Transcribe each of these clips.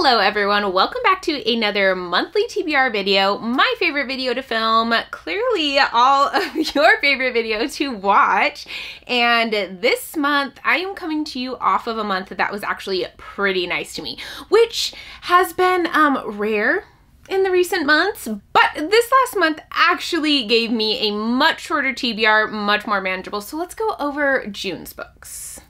Hello everyone, welcome back to another monthly TBR video, my favorite video to film, clearly all of your favorite video to watch. And this month I am coming to you off of a month that was actually pretty nice to me, which has been rare in the recent months, but this last month actually gave me a much shorter TBR, much more manageable. So let's go over June's books.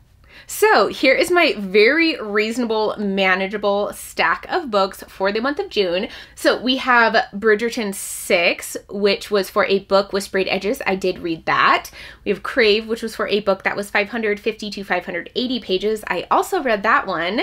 So here is my very reasonable, manageable stack of books for the month of June. So we have Bridgerton 6, which was for a book with sprayed edges. I did read that. We have Crave, which was for a book that was 550 to 580 pages. I also read that one.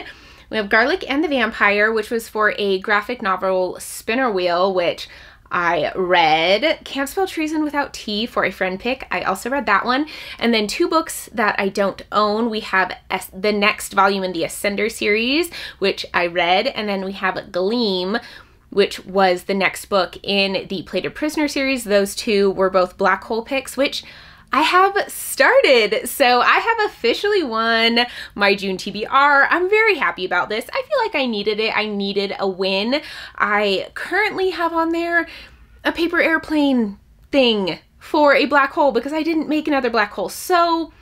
We have Garlic and the Vampire, which was for a graphic novel spinner wheel, which I read. Can't Spell Treason Without Tea for a friend pick. I also read that one. And then two books that I don't own. We have the next volume in the Ascender series, which I read. And then we have Gleam, which was the next book in the Plated Prisoner series. Those two were both black hole picks, which I have started. So I have officially won my June TBR. I'm very happy about this. I feel like I needed it. I needed a win. I currently have on there a paper airplane thing for a black hole because I didn't make another black hole. So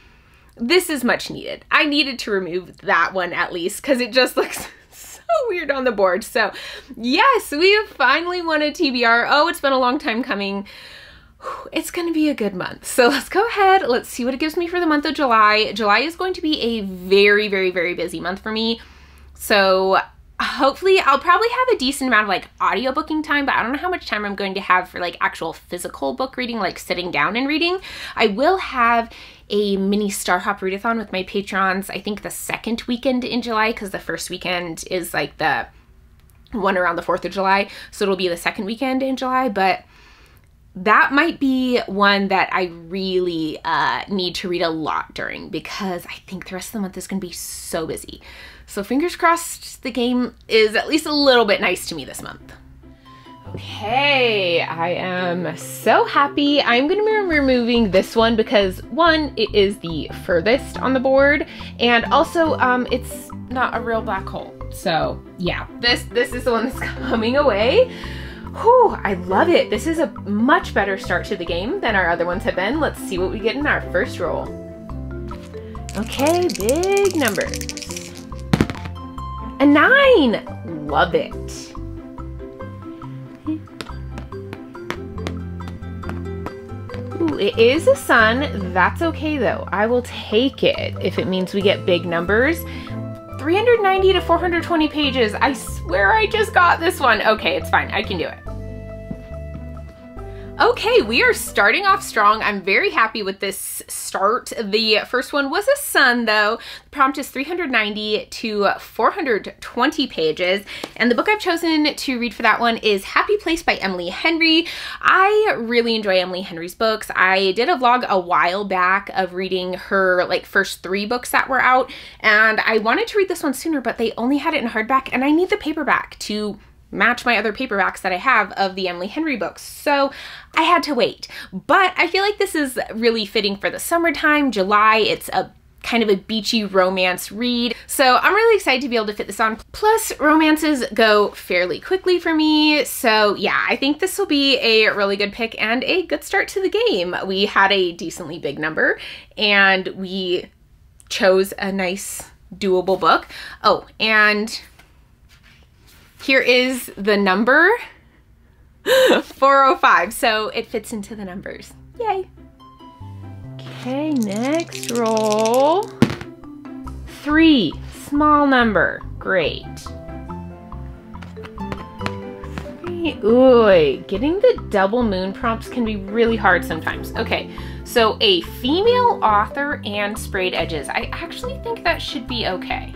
this is much needed. I needed to remove that one at least because it just looks so weird on the board. So yes, we have finally won a TBR. Oh, it's been a long time coming. It's going to be a good month. So let's go ahead. Let's see what it gives me for the month of July. July is going to be a very, very, very busy month for me. So hopefully I'll probably have a decent amount of like audiobooking time, but I don't know how much time I'm going to have for like actual physical book reading, like sitting down and reading. I will have a mini Star Hop readathon with my patrons, I think the second weekend in July, because the first weekend is like the one around the 4th of July. So it'll be the second weekend in July, but that might be one that I really need to read a lot during because I think the rest of the month is going to be so busy. So fingers crossed the game is at least a little bit nice to me this month. Okay, I am so happy. I'm going to be removing this one because one, it is the furthest on the board, and also it's not a real black hole. So yeah, this is the one that's coming away. Whew, I love it. This is a much better start to the game than our other ones have been. Let's see what we get in our first roll. Okay, big numbers. A 9. Love it. Ooh, it is a sun. That's okay though. I will take it if it means we get big numbers. 390 to 420 pages. I swear I just got this one. Okay, it's fine. I can do it. Okay, we are starting off strong. I'm very happy with this start. The first one was a sun though. The prompt is 390 to 420 pages. And the book I've chosen to read for that one is Happy Place by Emily Henry. I really enjoy Emily Henry's books. I did a vlog a while back of reading her like first 3 books that were out. And I wanted to read this one sooner, but they only had it in hardback and I need the paperback to match my other paperbacks that I have of the Emily Henry books. So I had to wait, but I feel like this is really fitting for the summertime, July. It's a kind of a beachy romance read. So I'm really excited to be able to fit this on. Plus romances go fairly quickly for me. So yeah, I think this will be a really good pick and a good start to the game. We had a decently big number and we chose a nice doable book. Oh, and here is the number 405, so it fits into the numbers. Yay. Okay, next roll. 3, small number. Great. 3. Ooh, getting the double moon prompts can be really hard sometimes. Okay, so a female author and sprayed edges. I actually think that should be okay.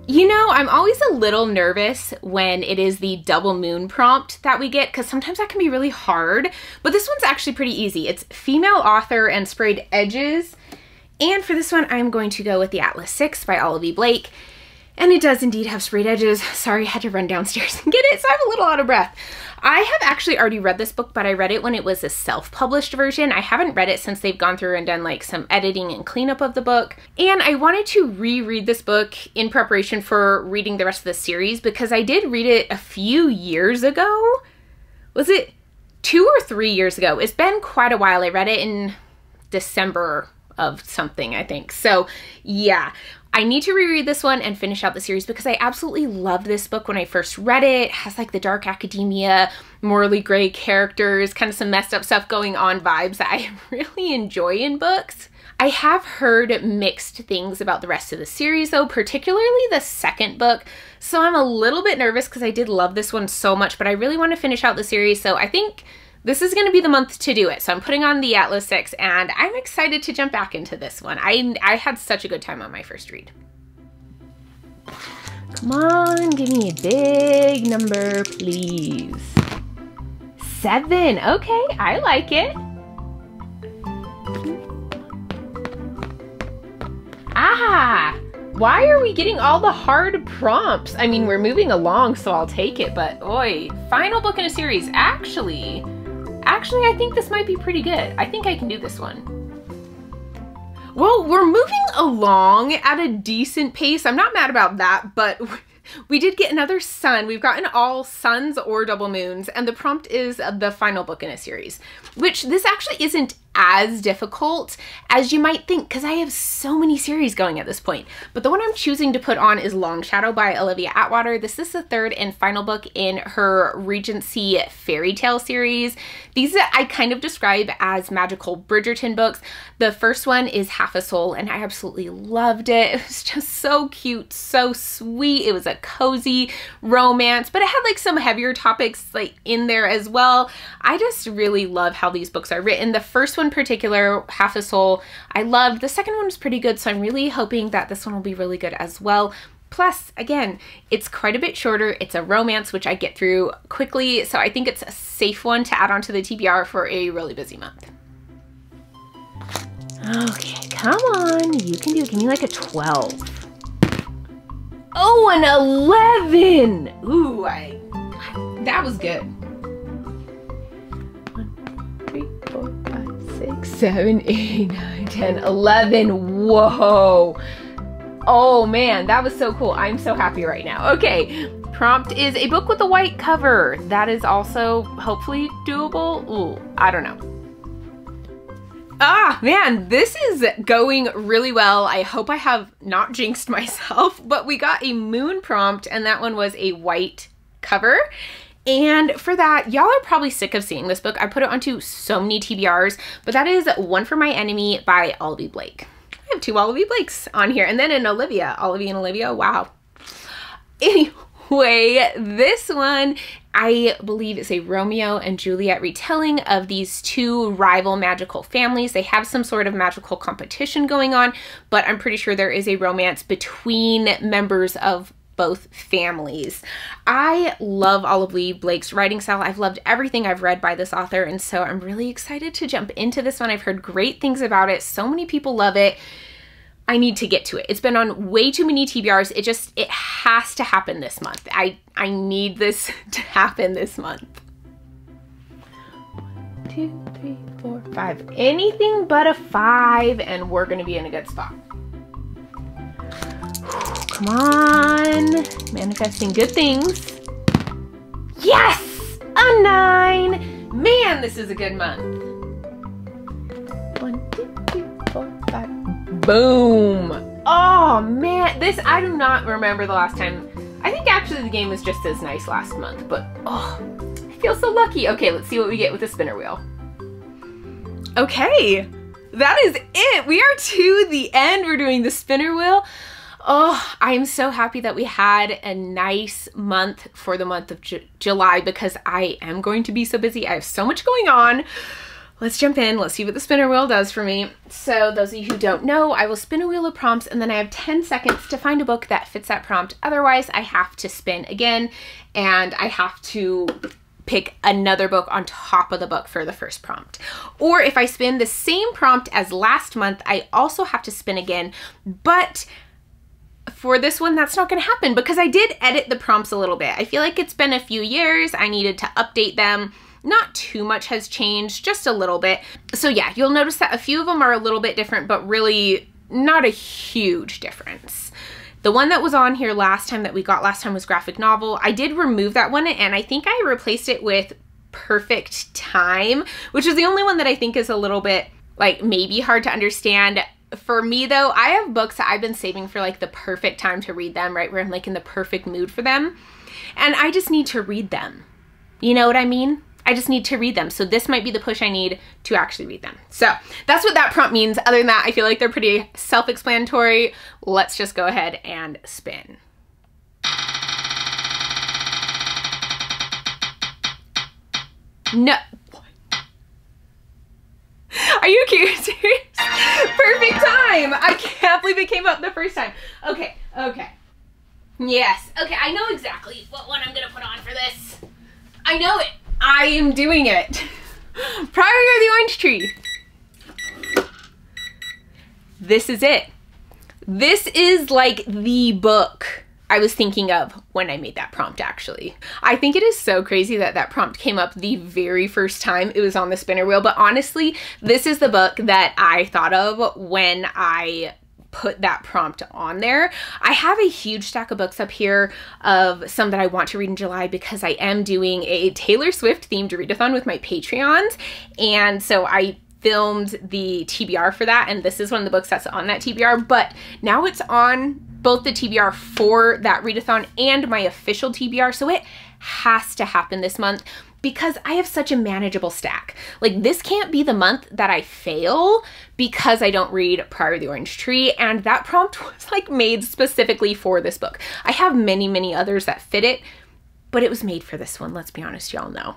You know, I'm always a little nervous when it is the double moon prompt that we get because sometimes that can be really hard, but this one's actually pretty easy. It's female author and sprayed edges. And for this one, I'm going to go with the Atlas 6 by Olivia Blake. And it does indeed have sprayed edges. Sorry, I had to run downstairs and get it, so I'm a little out of breath. I have actually already read this book, but I read it when it was a self-published version. I haven't read it since they've gone through and done like some editing and cleanup of the book. And I wanted to reread this book in preparation for reading the rest of the series because I did read it a few years ago. Was it 2 or 3 years ago? It's been quite a while. I read it in December of something, I think. So yeah, I need to reread this one and finish out the series because I absolutely loved this book when I first read it. It has like the dark academia, morally gray characters, kind of some messed up stuff going on vibes that I really enjoy in books. I have heard mixed things about the rest of the series though, particularly the second book. So I'm a little bit nervous because I did love this one so much, but I really want to finish out the series. So I think this is going to be the month to do it. So I'm putting on the Atlas 6 and I'm excited to jump back into this one. I had such a good time on my first read. Come on, give me a big number, please. 7. Okay, I like it. Ah, why are we getting all the hard prompts? I mean, we're moving along, so I'll take it, but oi, final book in a series. Actually, I think this might be pretty good. I think I can do this one. Well, we're moving along at a decent pace. I'm not mad about that, but we did get another sun. We've gotten all suns or double moons, and the prompt is the final book in a series, which this actually isn't as difficult as you might think because I have so many series going at this point. But the one I'm choosing to put on is Long Shadow by Olivia Atwater. This is the third and final book in her Regency fairy tale series. These I kind of describe as magical Bridgerton books. The first one is Half a Soul and I absolutely loved it. It was just so cute, so sweet. It was a cozy romance, but it had like some heavier topics like in there as well. I just really love how these books are written. The first one in particular, Half a Soul, I loved. The second one was pretty good, so I'm really hoping that this one will be really good as well. Plus, again, it's quite a bit shorter. It's a romance, which I get through quickly, so I think it's a safe one to add onto the TBR for a really busy month. Okay, come on. You can do it. Give me like a 12. Oh, an 11! Ooh, that was good. 1, 2, 3, 4, 5, 6, 7, 8, 9, 10, 11. Whoa. Oh man, that was so cool. I'm so happy right now. Okay, prompt is a book with a white cover. That is also hopefully doable. Ooh, I don't know. Ah, man, this is going really well. I hope I have not jinxed myself, but we got a moon prompt and that one was a white cover. And for that, y'all are probably sick of seeing this book. I put it onto so many TBRs, but that is One for My Enemy by Olivia Blake. I have 2 Olivia Blakes on here. And then an Olivia and Olivia, wow. Anyway, this one, I believe is a Romeo and Juliet retelling of these 2 rival magical families. They have some sort of magical competition going on, but I'm pretty sure there is a romance between members of both families. I love Olivia Blake's writing style. I've loved everything I've read by this author, and so I'm really excited to jump into this one. I've heard great things about it. So many people love it. I need to get to it. It's been on way too many TBRs. It has to happen this month. I need this to happen this month. 1, 2, 3, 4, 5. Anything but a 5 and we're gonna be in a good spot. Come on, manifesting good things. Yes, a 9. Man, this is a good month. 1, 2, 3, 4, 5. Boom. Oh man, I do not remember the last time. I think actually the game was just as nice last month, but oh, I feel so lucky. Okay, let's see what we get with the spinner wheel. Okay, that is it. We are to the end. We're doing the spinner wheel. Oh, I'm so happy that we had a nice month for the month of July because I am going to be so busy. I have so much going on. Let's jump in. Let's see what the spinner wheel does for me. So those of you who don't know, I will spin a wheel of prompts and then I have 10 seconds to find a book that fits that prompt. Otherwise, I have to spin again and I have to pick another book on top of the book for the first prompt. Or if I spin the same prompt as last month, I also have to spin again, but for this one, that's not gonna happen because I did edit the prompts a little bit. I feel like it's been a few years. I needed to update them. Not too much has changed, just a little bit. So yeah, you'll notice that a few of them are a little bit different, but really not a huge difference. The one that was on here last time that we got last time was graphic novel. I did remove that one and I think I replaced it with perfect time, which is the only one that I think is a little bit like maybe hard to understand. For me though, I have books that I've been saving for like the perfect time to read them, right? Where I'm like in the perfect mood for them. And I just need to read them. You know what I mean? I just need to read them. So this might be the push I need to actually read them. So that's what that prompt means. Other than that, I feel like they're pretty self-explanatory. Let's just go ahead and spin. No. Are you serious? Perfect time. I can't believe it came up the first time. Okay. Yes. Okay, I know exactly what one I'm going to put on for this. I know it. I am doing it. Priory of the Orange Tree. This is it. This is like the book I was thinking of when I made that prompt, actually. I think it is so crazy that that prompt came up the very first time it was on the spinner wheel, but honestly, this is the book that I thought of when I put that prompt on there. I have a huge stack of books up here of some that I want to read in July because I am doing a Taylor Swift themed readathon with my Patreons. And so I filmed the TBR for that. And this is one of the books that's on that TBR, but now it's on both the TBR for that readathon and my official TBR. So it has to happen this month because I have such a manageable stack. Like this can't be the month that I fail because I don't read Priory of the Orange Tree, and that prompt was like made specifically for this book. I have many others that fit it, but it was made for this one, let's be honest, y'all know.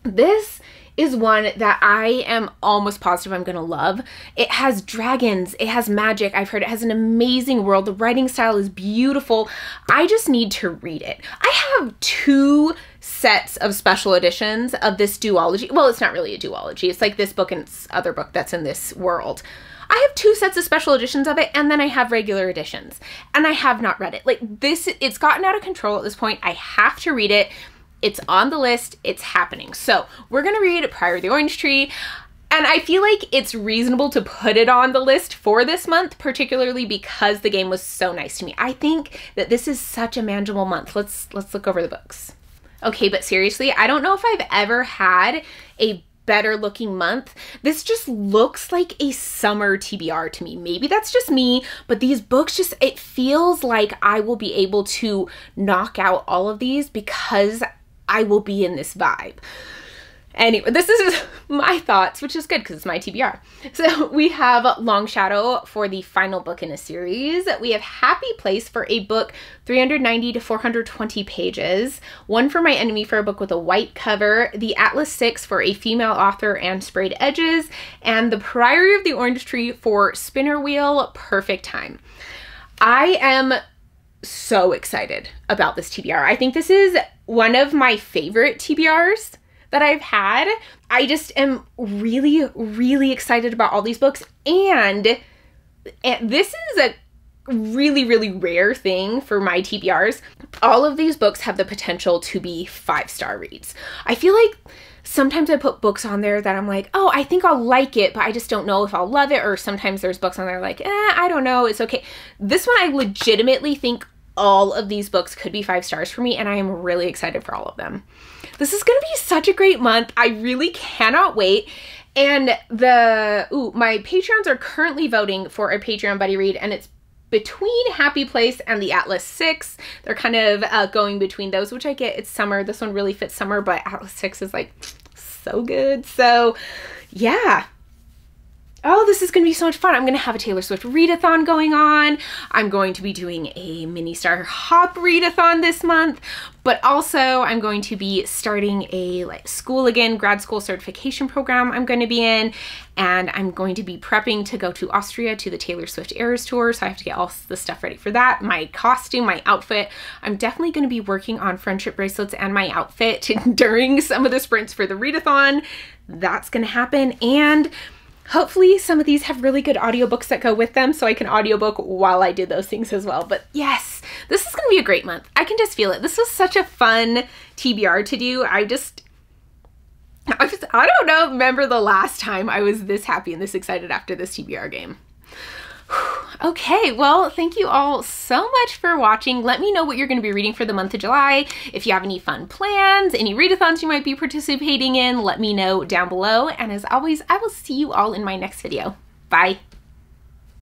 This is one that I am almost positive I'm gonna love. It has dragons, it has magic, I've heard it has an amazing world, the writing style is beautiful. I just need to read it. I have 2 sets of special editions of this duology. Well, it's not really a duology, it's like this book and this other book that's in this world. I have 2 sets of special editions of it, and then I have regular editions, and I have not read it. Like this, it's gotten out of control at this point. I have to read it. It's on the list, it's happening. So we're gonna read Priory of the Orange Tree, and I feel like it's reasonable to put it on the list for this month, particularly because the game was so nice to me. I think that this is such a manageable month. Let's look over the books. Okay, but seriously, I don't know if I've ever had a better looking month. This just looks like a summer TBR to me. Maybe that's just me, but these books just, it feels like I will be able to knock out all of these because I will be in this vibe. Anyway, this is my thoughts, which is good because it's my TBR. So we have Long Shadow for the final book in a series. We have Happy Place for a book 390 to 420 pages. One for My Enemy for a book with a white cover. The Atlas 6 for a female author and sprayed edges. And the Priory of the Orange Tree for spinner wheel, perfect time. I am so excited about this TBR. I think this is one of my favorite TBRs that I've had. I just am really excited about all these books, and this is a really rare thing for my TBRs. All of these books have the potential to be 5-star reads. I feel like sometimes I put books on there that I'm like, oh, I think I'll like it, but I just don't know if I'll love it. Or sometimes there's books on there like, I don't know, it's okay. This one, I legitimately think all of these books could be 5 stars for me, and I am really excited for all of them. This is gonna be such a great month. I really cannot wait. And my Patreons are currently voting for a Patreon buddy read, and it's between Happy Place and the Atlas 6. They're kind of going between those, which I get. It's summer. This one really fits summer, but Atlas 6 is like so good. So yeah. Oh, this is going to be so much fun. I'm going to have a Taylor Swift readathon going on. I'm going to be doing a mini Star Hop readathon this month, but also I'm going to be starting a school again, grad school certification program I'm going to be in, and I'm going to be prepping to go to Austria to the Taylor Swift Eras Tour, so I have to get all the stuff ready for that. My costume, my outfit. I'm definitely going to be working on friendship bracelets and my outfit during some of the sprints for the readathon. That's going to happen, and Hopefully some of these have really good audiobooks that go with them so I can audiobook while I did those things as well. But yes, this is going to be a great month. I can just feel it. This was such a fun TBR to do. I don't know, remember the last time I was this happy and this excited after this TBR game. Okay, well, thank you all so much for watching. Let me know what you're going to be reading for the month of July. If you have any fun plans, any readathons you might be participating in, let me know down below. And as always, I will see you all in my next video. Bye.